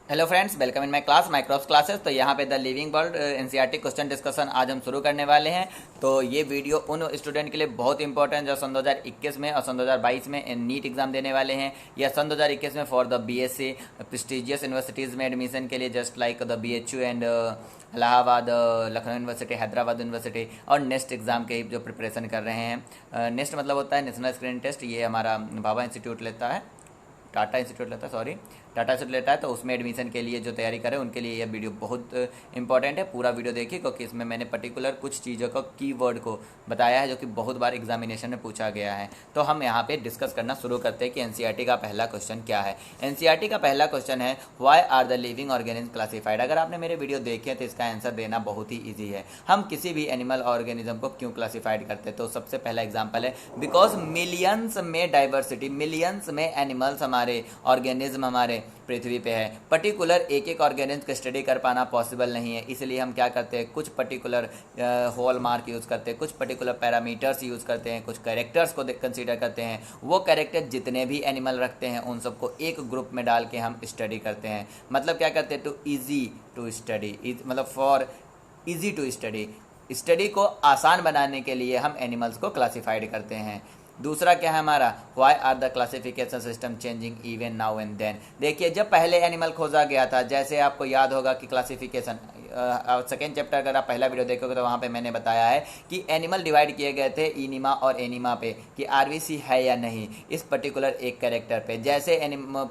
Hello friends, welcome in my class micros classes. तो यहाँ पे the living world NCERT question discussion आज हम शुरू करने वाले हैं। तो ये वीडियो उन स्टूडेंट के लिए बहुत इंपॉर्टेंट जो सन 2021 में और सन 2022 में नीट एग्जाम देने वाले हैं, या सन 2021 में for the BSc prestigious universities में एडमिशन के लिए, just like the BHU and Allahabad, Lucknow university, Hyderabad university, और नेक्स्ट एग्जाम के जो प्रिपरेशन कर रहे हैं। नेक्स्ट मतलब होता है नेशनल स्क्रीनिंग टेस्ट। ये हमारा भाभा इंस्टीट्यूट लेता है, टाटा इंस्टीट्यूट लेता है, सॉरी टाटा इंस्टीट्यूट लेता है। तो उसमें एडमिशन के लिए जो तैयारी करें उनके लिए यह वीडियो बहुत इंपॉर्टेंट है। पूरा वीडियो देखिए, क्योंकि इसमें मैंने पर्टिकुलर कुछ चीज़ों को कीवर्ड को बताया है जो कि बहुत बार एग्जामिनेशन में पूछा गया है। तो हम यहाँ पे डिस्कस करना शुरू करते हैं कि एनसीईआरटी का पहला क्वेश्चन क्या है। एनसीईआरटी का पहला क्वेश्चन है, why are the living organism classified. अगर आपने मेरे वीडियो देखे तो इसका आंसर देना बहुत ही ईजी है। हम किसी भी एनिमल ऑर्गेनिज्म को क्यों क्लासिफाइड करते हैं, तो सबसे पहला एग्जाम्पल है बिकॉज मिलियंस में डाइवर्सिटी, मिलियंस में एनिमल्स हमारे ऑर्गेनिज्म हमारे पृथ्वी पे है। पर्टिकुलर एक एक ऑर्गेनिज्म का स्टडी कर पाना पॉसिबल नहीं है, इसलिए हम क्या करते हैं, कुछ पर्टिकुलर हॉल मार्क यूज़ करते हैं, कुछ पर्टिकुलर पैरामीटर्स यूज़ करते हैं, कुछ कैरेक्टर्स को कंसीडर करते हैं। वो कैरेक्टर जितने भी एनिमल रखते हैं उन सबको एक ग्रुप में डाल के हम स्टडी करते हैं। मतलब क्या करते हैं, टू ईजी टू स्टडी, मतलब for easy to study, study को आसान बनाने के लिए हम एनिमल्स को क्लासिफाइड करते हैं। दूसरा क्या है हमारा, why are the classification system changing even now and then. देखिए, जब पहले एनिमल खोजा गया था, जैसे आपको याद होगा कि क्लासिफिकेशन सेकेंड चैप्टर अगर आप पहला वीडियो देखोगे तो वहाँ पे मैंने बताया है कि एनिमल डिवाइड किए गए थे इनिमा और एनिमा पे, कि आरबीसी है या नहीं इस पर्टिकुलर एक कैरेक्टर पे। जैसे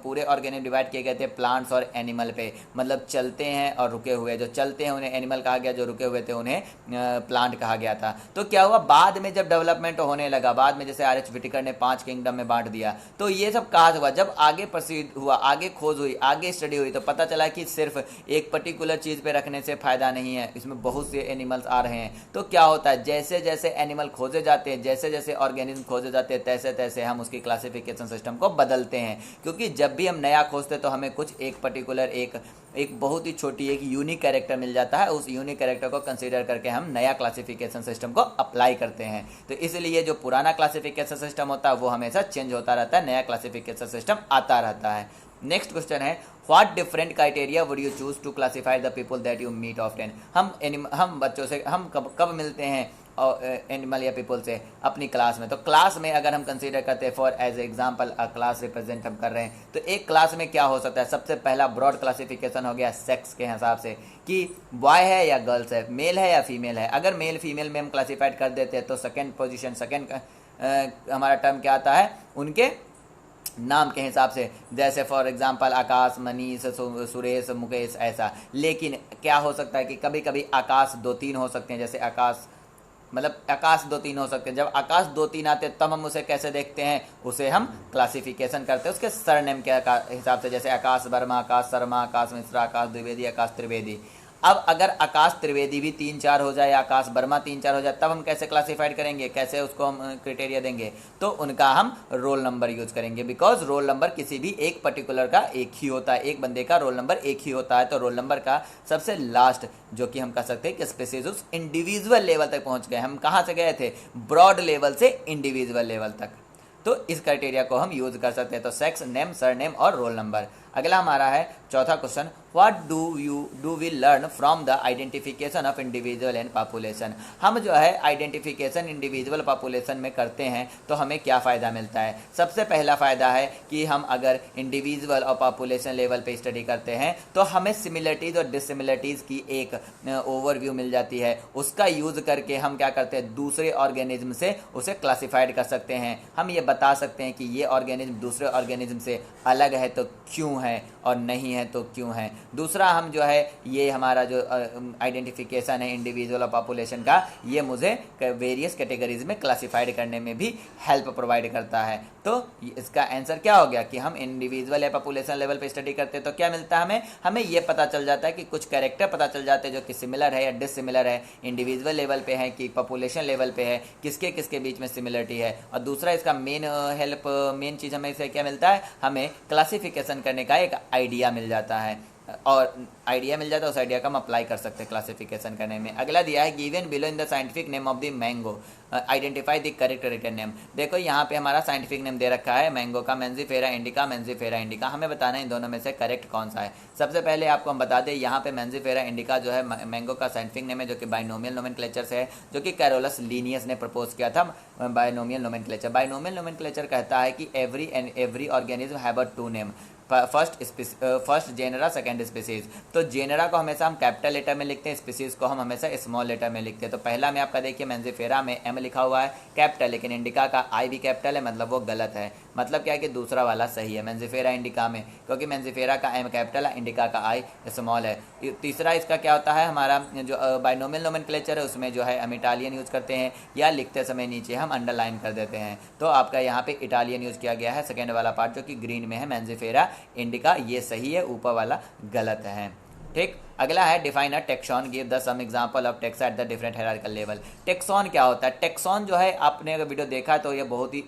पूरे ऑर्गेनिज्म डिवाइड किए गए थे प्लांट्स और एनिमल पे, मतलब चलते हैं और रुके हुए, जो चलते हैं उन्हें एनिमल कहा गया, जो रुके हुए थे उन्हें प्लांट कहा गया था। तो क्या हुआ, बाद में जब डेवलपमेंट होने लगा, बाद में जैसे आर.एच. व्हिटेकर ने 5 किंगडम में बांट दिया, तो ये सब कहा हुआ। जब आगे प्रोसीड हुआ, आगे खोज हुई, आगे स्टडी हुई, तो पता चला कि सिर्फ एक पर्टिकुलर चीज़ पे रखने से फायदा नहीं है, इसमें बहुत से एनिमल्स आ रहे हैं। तो क्या होता है, जैसे जैसे एनिमल खोजे जाते हैं, जैसे जैसे ऑर्गेनिज्म खोजे जाते हैं, तैसे तैसे हम उसकी क्लासिफिकेशन सिस्टम को बदलते हैं। क्योंकि जब भी हम नया खोजते हैं तो हमें कुछ एक पर्टिकुलर एक बहुत ही छोटी एक यूनिक कैरेक्टर मिल जाता है। उस यूनिक कैरेक्टर को कंसीडर करके हम नया क्लासिफिकेशन सिस्टम को अप्लाई करते हैं। तो इसलिए जो पुराना क्लासिफिकेशन सिस्टम होता है वो हमेशा चेंज होता रहता है, नया क्लासिफिकेशन सिस्टम आता रहता है। नेक्स्ट क्वेश्चन है, what different criteria would you choose to classify the people that you meet often. हम बच्चों से हम कब मिलते हैं एनिमल या पीपल से, अपनी क्लास में। तो क्लास में अगर हम कंसीडर करते हैं, for as example class represent हम कर रहे हैं, तो एक क्लास में क्या हो सकता है, सबसे पहला ब्रॉड क्लासिफिकेशन हो गया सेक्स के हिसाब से, कि बॉय है या गर्ल्स है, मेल है या फीमेल है। अगर मेल फीमेल में हम क्लासीफाइड कर देते हैं तो सेकेंड पोजिशन, सेकेंड हमारा टर्म क्या आता है, उनके नाम के हिसाब से, जैसे फॉर एग्जांपल आकाश, मनीष, सुरेश, मुकेश, ऐसा। लेकिन क्या हो सकता है कि कभी कभी आकाश 2-3 हो सकते हैं, जैसे आकाश मतलब आकाश 2-3 हो सकते हैं। जब आकाश 2-3 आते हैं तब हम उसे कैसे देखते हैं, उसे हम क्लासिफिकेशन करते हैं उसके सरनेम के हिसाब से, जैसे आकाश वर्मा, आकाश शर्मा, आकाश मिश्रा, आकाश द्विवेदी, आकाश त्रिवेदी। अब अगर आकाश त्रिवेदी भी 3-4 हो जाए, आकाश वर्मा 3-4 हो जाए, तब हम कैसे क्लासिफाइड करेंगे, कैसे उसको हम क्राइटेरिया देंगे, तो उनका हम रोल नंबर यूज करेंगे। बिकॉज रोल नंबर किसी भी एक पर्टिकुलर का एक ही होता है, एक बंदे का रोल नंबर एक ही होता है। तो रोल नंबर का सबसे लास्ट जो कि हम कह सकते हैं कि स्पेसिस उस इंडिविजुअल लेवल तक पहुंच गए। हम कहाँ से गए थे, ब्रॉड लेवल से इंडिविजुअल लेवल तक। तो इस क्राइटेरिया को हम यूज कर सकते हैं। तो सेक्स, नेम, सरनेम और रोल नंबर। अगला हमारा है चौथा question, what do we learn from the identification of individual and population. हम जो है आइडेंटिफिकेशन इंडिविजुअल पॉपुलेशन में करते हैं तो हमें क्या फ़ायदा मिलता है। सबसे पहला फ़ायदा है कि हम अगर इंडिविजुअल और पॉपुलेशन लेवल पे स्टडी करते हैं तो हमें सिमिलरिटीज़ और डिससिमिलरिटीज़ की एक ओवरव्यू मिल जाती है। उसका यूज़ करके हम क्या करते हैं, दूसरे ऑर्गेनिज्म से उसे क्लासीफाइड कर सकते हैं। हम ये बता सकते हैं कि ये ऑर्गेनिज्म दूसरे ऑर्गेनिज्म से अलग है तो क्यों है, और नहीं है तो क्यों है। दूसरा, हम जो है ये हमारा जो आइडेंटिफिकेशन है इंडिविजुअल और पॉपुलेशन का, ये मुझे वेरियस कैटेगरीज में क्लासिफाइड करने में भी हेल्प प्रोवाइड करता है। तो इसका आंसर क्या हो गया कि हम इंडिविजुअल या पॉपुलेशन लेवल पे स्टडी करते हैं तो क्या मिलता है हमें ये पता चल जाता है कि कुछ कैरेक्टर पता चल जाते हैं जो कि सिमिलर है या डिससिमिलर है, इंडिविजुअल लेवल पे है कि पॉपुलेशन लेवल पे है, किसके किसके बीच में सिमिलरिटी है। और दूसरा, इसका मेन चीज़ हमें इससे क्या मिलता है, हमें क्लासिफिकेशन करने का एक आइडिया मिल जाता है। और आइडिया मिल जाता है, उस आइडिया का हम अप्लाई कर सकते हैं क्लासिफिकेशन करने में। अगला दिया है given below in the scientific name of the mango identify the correct written name. देखो यहाँ पे हमारा साइंटिफिक नेम दे रखा है मैंगो का, मेंजीफेरा इंडिका, मेंजीफेरा इंडिका। हमें बताना है इन दोनों में से करेक्ट कौन सा है। सबसे पहले आपको हम बता दें, यहाँ पे मेंजीफेरा इंडिका जो है मैंगो का साइंटिफिक नेम है, जो कि बाइनोमियल नोमेनक्लेचर से है, जो कि कैरोलस लीनियस ने प्रपोज किया था बाइनोमियल नोमेनक्लेचर। बाइनोमियल नोमेनक्लेचर कहता है कि every organism have a two name, first genera second species. तो जेनरा को हमेशा हम कैपिटल लेटर में लिखते हैं, स्पीसीज को हम हमेशा स्मॉल लेटर में लिखते हैं। तो पहला में आपका देखिए मेंजीफेरा में एम लिखा हुआ है कैपिटल, लेकिन इंडिका का आई भी कैपिटल है, मतलब वो गलत है। मतलब क्या है कि दूसरा वाला सही है मेंजीफेरा इंडिका में, क्योंकि मेंजीफेरा का एम कैपिटल है, इंडिका का आई स्मॉल है। तीसरा इसका क्या होता है, हमारा जो बाइनोमियल नोमेनक्लेचर है उसमें जो है हम इटालियन यूज़ करते हैं, या लिखते समय नीचे हम अंडरलाइन कर देते हैं। तो आपका यहाँ पे इटालियन यूज़ किया गया है, सेकेंड वाला पार्ट जो कि ग्रीन में है मेंजीफेरा इंडिका, ये सही है, ऊपर वाला गलत है। ठीक, अगला है define a taxon, give the some example of taxa at the different hierarchical level. Taxon क्या होता है? टेक्सॉन जो है, आपने अगर वीडियो देखा तो ये बहुत ही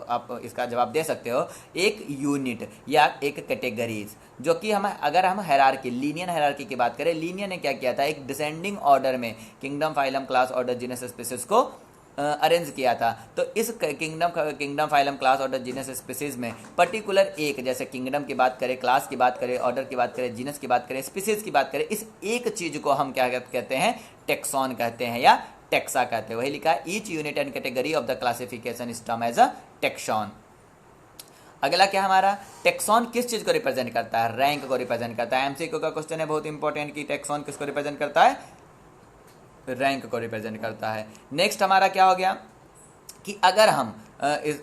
आप इसका जवाब दे सकते हो, एक यूनिट या एक कैटेगरीज, जो कि हम अगर हम हायरार्की लीनियर हायरार्की की बात करें, लीनियर ने क्या किया था, एक डिसेंडिंग ऑर्डर में kingdom, phylum, class, order, genus, species को अरेंज किया था। तो इस kingdom, phylum, class, order, genus, species में पर्टिकुलर एक, जैसे किंगडम की बात करें, क्लास की बात करें, ऑर्डर की बात करें, जीनस की बात करें, स्पीसीज की बात करें, इस एक चीज को हम क्या कहते हैं, टेक्सॉन कहते हैं या टेक्सा कहते हैं। वही लिखा है, each unit and category of the classification is term as a taxon. अगला क्या हमारा, टेक्सॉन किस चीज को रिप्रेजेंट करता है? रैंक को रिप्रेजेंट करता है। एमसीक्यू का क्वेश्चन है बहुत इंपॉर्टेंट कि टेक्सॉन किसको रिप्रेजेंट करता है? रैंक को रिप्रेजेंट करता है। नेक्स्ट हमारा क्या हो गया कि अगर हम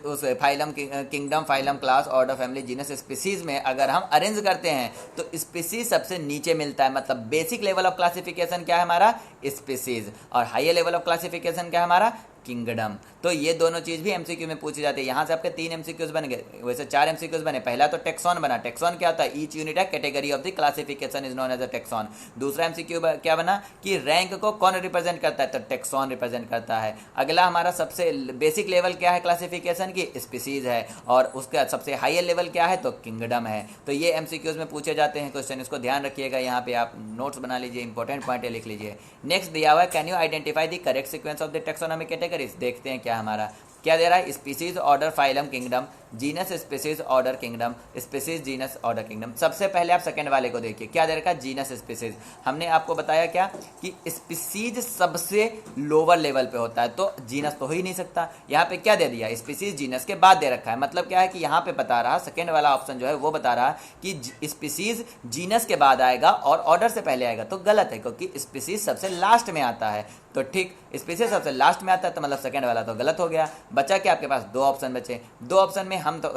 उस phylum, kingdom, phylum, class, order, family, genus, species में अगर हम अरेंज करते हैं तो स्पीसीज सबसे नीचे मिलता है। मतलब बेसिक लेवल ऑफ क्लासिफिकेशन क्या है हमारा? स्पीसीज। और हाईयर लेवल ऑफ क्लासिफिकेशन क्या है हमारा? किंगडम। तो ये दोनों चीज भी एमसीक्यू में पूछी जाती है। यहाँ से आपके 3 एमसीक्यूज बन गए, वैसे 4 एमसीक्यूज बने। पहला तो टेक्सॉन बना, टेक्सॉन क्या होता है? ईच यूनिट है category of the classification is known as a taxon. दूसरा एमसीक्यू क्या बना कि रैंक को कौन रिप्रेजेंट करता है? तो टेक्सॉन रिप्रेजेंट करता है। अगला हमारा सबसे बेसिक लेवल क्या है क्लासिफिकेशन की? स्पीसीज है। और उसका सबसे हाईयर लेवल क्या है? तो किंगडम है। तो ये एमसीक्यूज में पूछे जाते हैं क्वेश्चन, इसको ध्यान रखिएगा। यहाँ पे आप नोट्स बना लीजिए, इंपॉर्टेंट पॉइंट लिख लीजिए। नेक्स्ट दिया हुआ है, can you identify the correct sequence of the taxonomic categories. देखते हैं क्या हमारा क्या दे रहा है। Species, order, phylum, kingdom, genus, species, order, kingdom, species, genus, order, kingdom. सबसे पहले आप सेकंड वाले को देखिए, क्या दे रखा है? Genus, species. हमने आपको बताया क्या कि स्पीसीज सबसे लोअर लेवल पे होता है, तो जीनस तो हो ही नहीं सकता। यहाँ पे क्या दे दिया? स्पीसीज जीनस के बाद दे रखा है। मतलब क्या है कि यहाँ पे बता रहा, सेकंड वाला ऑप्शन जो है वो बता रहा कि स्पीसीज जीनस के बाद आएगा और ऑर्डर से पहले आएगा, तो गलत है, क्योंकि स्पीसीज सबसे लास्ट में आता है। तो ठीक, स्पीसीज सबसे लास्ट में आता है, तो मतलब सेकंड वाला तो गलत हो गया। बचा क्या आपके पास? 2 ऑप्शन बचे। 2 ऑप्शन में हम तो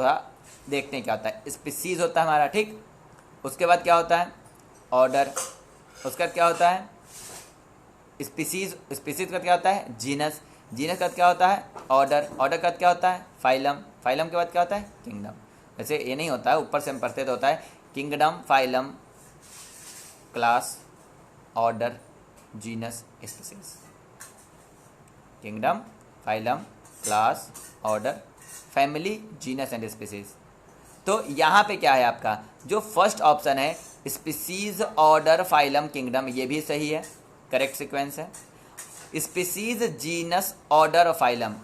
देखते हैं क्या होता है। स्पीसीज होता है हमारा, ठीक। उसके बाद क्या होता है? ऑर्डर। उसके बाद क्या होता है? स्पीसीज। स्पीसीज का क्या होता है? जीनस। जीनस का क्या होता है? ऑर्डर। ऑर्डर का क्या होता है? फाइलम। फाइलम के बाद क्या होता है? किंगडम। वैसे ये नहीं होता है, ऊपर से हम पढ़ते तो होता है kingdom, phylum, class, order, genus, species. Kingdom, phylum, class, order, family, genus and species. तो यहाँ पे क्या है आपका जो फर्स्ट ऑप्शन है, स्पीसीज, ऑर्डर, फाइलम, किंगडम, ये भी सही है, करेक्ट सीक्वेंस है। स्पीसीज, जीनस, ऑर्डर और फाइलम,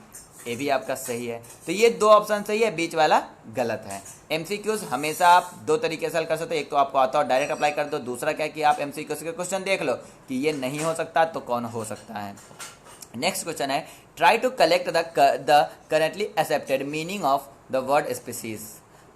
ये भी आपका सही है। तो ये 2 ऑप्शन सही है, बीच वाला गलत है। एमसीक्यूज हमेशा आप 2 तरीके से हल कर सकते हो। एक तो आपको आता हो डायरेक्ट अप्लाई कर दो, दूसरा क्या कि आप एमसीक्यूज के क्वेश्चन देख लो कि ये नहीं हो सकता तो कौन हो सकता है। नेक्स्ट क्वेश्चन है, try to collect the currently accepted meaning of the word species.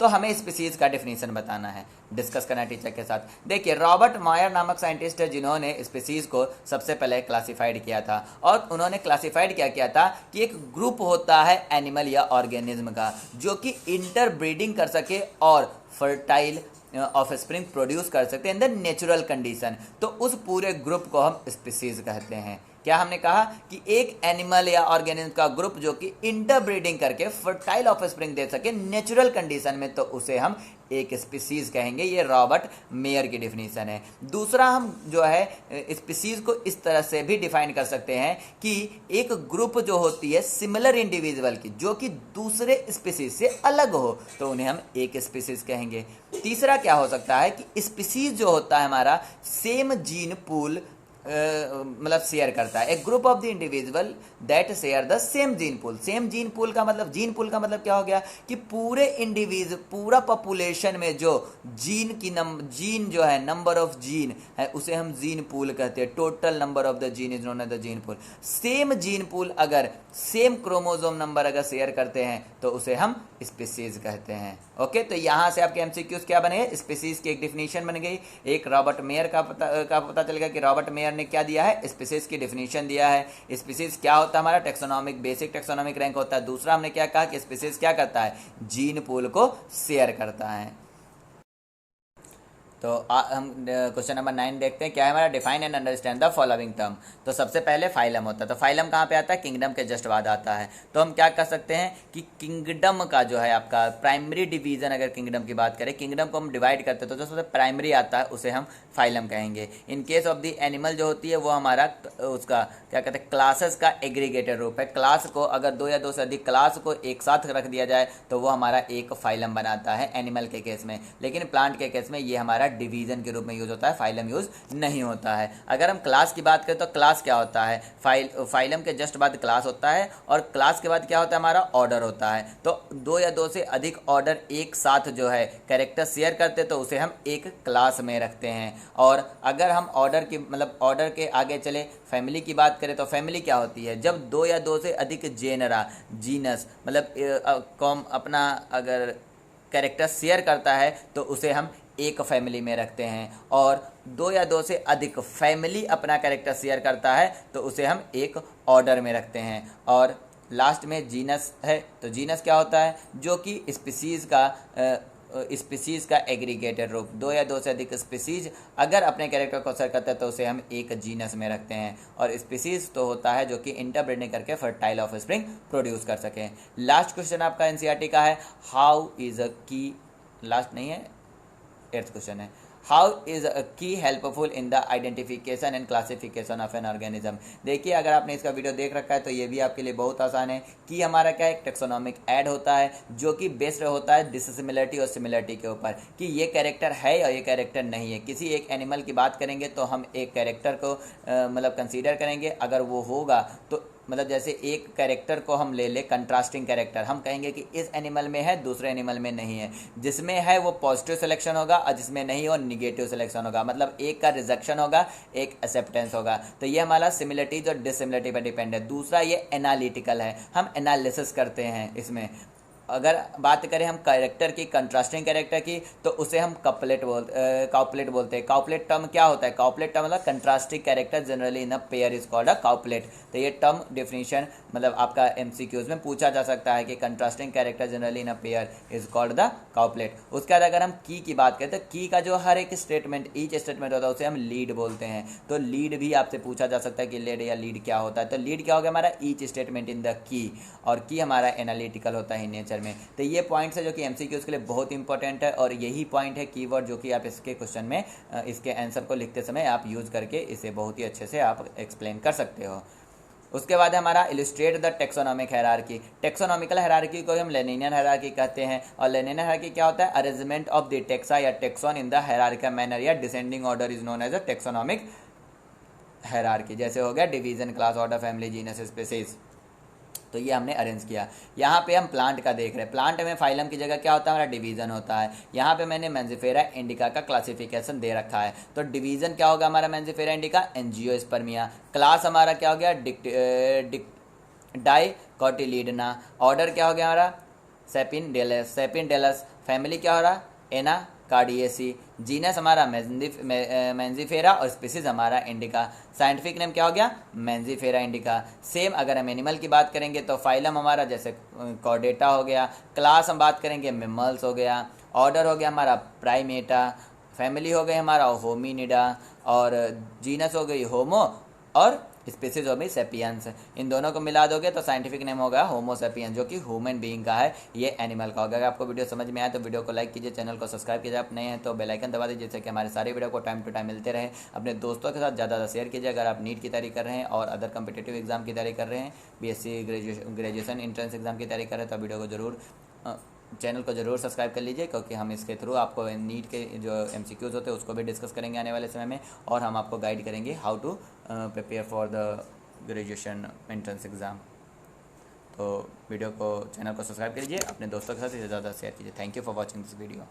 तो हमें स्पीसीज का डेफिनेशन बताना है, डिस्कस करना है टीचर के साथ। देखिए, रॉबर्ट मायर नामक साइंटिस्ट है जिन्होंने स्पीसीज को सबसे पहले क्लासिफाइड किया था। और उन्होंने क्लासिफाइड क्या किया था कि एक ग्रुप होता है एनिमल या ऑर्गेनिज्म का जो कि इंटरब्रीडिंग कर सके और फर्टाइल ऑफ स्प्रिंग प्रोड्यूस कर सकते हैं इन द नेचुरल कंडीशन। तो उस पूरे ग्रुप को हम स्पीसीज कहते हैं। क्या हमने कहा कि एक एनिमल या ऑर्गेनिज्म का ग्रुप जो कि इंटरब्रीडिंग करके फर्टाइल ऑफस्प्रिंग दे सके नेचुरल कंडीशन में, तो उसे हम एक स्पीसीज कहेंगे। ये रॉबर्ट मेयर की डिफिनीशन है। दूसरा, हम जो है स्पीसीज को इस तरह से भी डिफाइन कर सकते हैं कि एक ग्रुप जो होती है सिमिलर इंडिविजुअल की, जो कि दूसरे स्पीसीज से अलग हो, तो उन्हें हम एक स्पीसीज कहेंगे। तीसरा क्या हो सकता है कि स्पीसीज जो होता है हमारा सेम जीन पूल मतलब शेयर करता है। एक group of the individual that share the same gene pool. Same gene pool का मतलब, जीन पूल का मतलब क्या हो गया कि पूरे इंडिविजुअल, पूरा पॉपुलेशन में जो जीन जो है, नंबर ऑफ जीन है, उसे हम जीन पूल कहते हैं। Total number of the gene is known as the gene pool. Same gene pool अगर सेम क्रोमोसोम नंबर अगर शेयर करते हैं तो उसे हम स्पीसीज कहते हैं। ओके, तो यहां से आपके एमसीक्यूज क्या बने? स्पीसीज की एक डिफिनीशन बन गई, एक रॉबर्ट मेयर का पता चल गया कि रॉबर्ट मेयर ने क्या दिया है, स्पीसीज की डिफिनीशन दिया है। स्पीसीज क्या होता है हमारा? टेक्सोनॉमिक, बेसिक टेक्सोनॉमिक रैंक होता है। दूसरा हमने क्या कहा कि स्पीसीज क्या करता है? जीन पूल को शेयर करता है। तो हम क्वेश्चन नंबर 9 देखते हैं। क्या है हमारा? Define and understand the following term. तो सबसे पहले फाइलम होता है। तो फाइलम कहाँ पे आता है? किंगडम के जस्ट बाद आता है। तो हम क्या कर सकते हैं कि किंगडम का जो है आपका प्राइमरी डिवीजन, अगर किंगडम की बात करें, किंगडम को हम डिवाइड करते हैं तो जो सबसे प्राइमरी आता है उसे हम फाइलम कहेंगे। In case of the animal जो होती है वो हमारा उसका क्या कहते हैं, क्लासेस का एग्रीगेटेड रूप है। क्लास को अगर 2 या 2 से अधिक क्लास को एक साथ रख दिया जाए तो वो हमारा एक फाइलम बनाता है एनिमल के केस में। लेकिन प्लांट के केस में ये हमारा डिवीजन के रूप में यूज होता है, फाइलम यूज नहीं होता है। अगर हम क्लास की बात करें तो क्लास क्या होता है? फाइलम के जस्ट बाद क्लास होता है, और क्लास के बाद क्या होता है हमारा? ऑर्डर होता है। तो 2 या 2 से अधिक ऑर्डर एक साथ जो है कैरेक्टर शेयर करते तो उसे हम एक क्लास में रखते हैं। और अगर हम ऑर्डर की मतलब ऑर्डर के आगे चले, फैमिली की बात करें तो फैमिली क्या होती है? जब 2 या 2 से अधिक जेनरा, जीनस मतलब कॉम अपना अगर कैरेक्टर शेयर करता है तो उसे हम एक फैमिली में रखते हैं। और 2 या 2 से अधिक फैमिली अपना कैरेक्टर शेयर करता है तो उसे हम एक ऑर्डर में रखते हैं। और लास्ट में जीनस है, तो जीनस क्या होता है? जो कि स्पीसीज का एग्रीगेटेड रूप। 2 या 2 से अधिक स्पीसीज अगर अपने कैरेक्टर को शेयर करता है तो उसे हम एक जीनस में रखते हैं। और स्पीसीज तो होता है जो कि इंटरब्रीडिंग करके फर्टाइल ऑफस्प्रिंग प्रोड्यूस कर सकें। लास्ट क्वेश्चन आपका एनसीईआरटी का है, हाउ इज अ की, लास्ट नहीं है, 8th क्वेश्चन है, हाउ इज अ की helpful in the identification and classification of an organism. देखिए, अगर आपने इसका वीडियो देख रखा है तो ये भी आपके लिए बहुत आसान है। कि हमारा क्या एक टेक्सोनॉमिक ऐड होता है जो कि बेस्ड होता है डिसिमिलरिटी और सिमिलरिटी के ऊपर, कि ये कैरेक्टर है और ये कैरेक्टर नहीं है। किसी एक एनिमल की बात करेंगे तो हम एक कैरेक्टर को मतलब कंसीडर करेंगे, अगर वो होगा तो मतलब जैसे एक कैरेक्टर को हम ले ले, कंट्रास्टिंग कैरेक्टर, हम कहेंगे कि इस एनिमल में है, दूसरे एनिमल में नहीं है। जिसमें है वो पॉजिटिव सिलेक्शन होगा और जिसमें नहीं हो निगेटिव सिलेक्शन होगा। मतलब एक का रिजेक्शन होगा, एक एक्सेप्टेंस होगा। तो ये हमारा सिमिलरिटीज और डिसिमिलरिटी पर डिपेंड है। दूसरा ये एनालिटिकल है, हम एनालिसिस करते हैं इसमें। अगर बात करें हम कैरेक्टर की, कंट्रास्टिंग कैरेक्टर की, तो उसे हम काउपलेट बोलते हैं। काउपलेट टर्म क्या होता है? काउपलेट टर्म मतलब contrasting character generally in a pair is called a couplet. तो ये टर्म डिफिनीशन मतलब आपका एमसीक्यूज में पूछा जा सकता है कि contrasting character generally in a pair is called the couplet. उसके बाद अगर हम की बात करें तो की का जो हर एक स्टेटमेंट, ईच स्टेटमेंट होता है उसे हम लीड बोलते हैं। तो लीड भी आपसे पूछा जा सकता है कि लीड या लीड क्या होता है। तो लीड क्या हो गया हमारा? Each statement in the key, और की हमारा एनालिटिकल होता है नेचर में। तो ये पॉइंट्स है जो कि एमसीक्यूज के लिए बहुत इंपॉर्टेंट है, और यही पॉइंट है कीवर्ड जो कि आप इसके क्वेश्चन में इसके आंसर को लिखते समय आप यूज़ करके इसे बहुत ही अच्छे से आप एक्सप्लेन कर सकते हो। उसके बाद है हमारा illustrate the taxonomic hierarchy. Taxonomical hierarchy को हम लेनिनियन हायरार्की कहते हैं। और लेनिनियन हायरार्की क्या होता है? अरेंजमेंट ऑफ द टेक्सा या taxon in the hierarchical manner या descending order is known as a taxonomic hierarchy. जैसे हो गया division, class, order, family, genus, species. तो ये हमने अरेंज किया। यहाँ पे हम प्लांट का देख रहे हैं। प्लांट में फाइलम की जगह क्या होता है? हमारा डिवीजन होता है। यहाँ पे मैंने मेंजिफेरा इंडिका का क्लासिफिकेशन दे रखा है। तो डिवीजन क्या होगा हमारा? मेंजिफेरा इंडिका एंजियोस्पर्मिया। क्लास हमारा क्या हो गया? डाइकोटिलीडना। ऑर्डर क्या हो गया हमारा? सेपिनडेलस। फैमिली क्या हो रहा? एना कार्डियेसी। जीनस हमारा मेंजिफेरा और स्पीसीज हमारा इंडिका। साइंटिफिक नेम क्या हो गया? मेंजिफेरा इंडिका। सेम अगर हम एनिमल की बात करेंगे तो फाइलम हमारा जैसे कॉर्डेटा हो गया। क्लास हम बात करेंगे मेमल्स हो गया। ऑर्डर हो गया हमारा प्राइमेटा। फैमिली हो गई हमारा होमिनिडा। और जीनस हो गई होमो और स्पीसीज होमी सेपियंस। इन दोनों को मिला दोगे तो साइंटिफिक नेम होगा होमो सेपियंस, जो कि ह्यूमन बीइंग का है, ये एनिमल का होगा। अगर आपको वीडियो समझ में आए तो वीडियो को लाइक कीजिए, चैनल को सब्सक्राइब कीजिए, आप नए हैं तो बेल आइकन दबा दीजिए, जिससे कि हमारे सारे वीडियो को टाइम टू टाइम मिलते रहे। अपने दोस्तों के साथ ज़्यादा शेयर कीजिए। अगर आप नीट की तैयारी कर रहे हैं और अदर कम्पिटेटिव एग्जाम की तैयारी कर रहे हैं, बीएससी ग्रेजुएशन एंट्रेंस एग्जाम की तैयारी कर रहे हैं, तो वीडियो को जरूर चैनल को जरूर सब्सक्राइब कर लीजिए, क्योंकि हम इसके थ्रू आपको नीट के जो एमसीक्यूज़ होते हैं उसको भी डिस्कस करेंगे आने वाले समय में, और हम आपको गाइड करेंगे how to prepare for the graduation entrance exam. तो वीडियो को, चैनल को सब्सक्राइब कीजिए, अपने दोस्तों के साथ ज़्यादा शेयर कीजिए। Thank you for watching this video.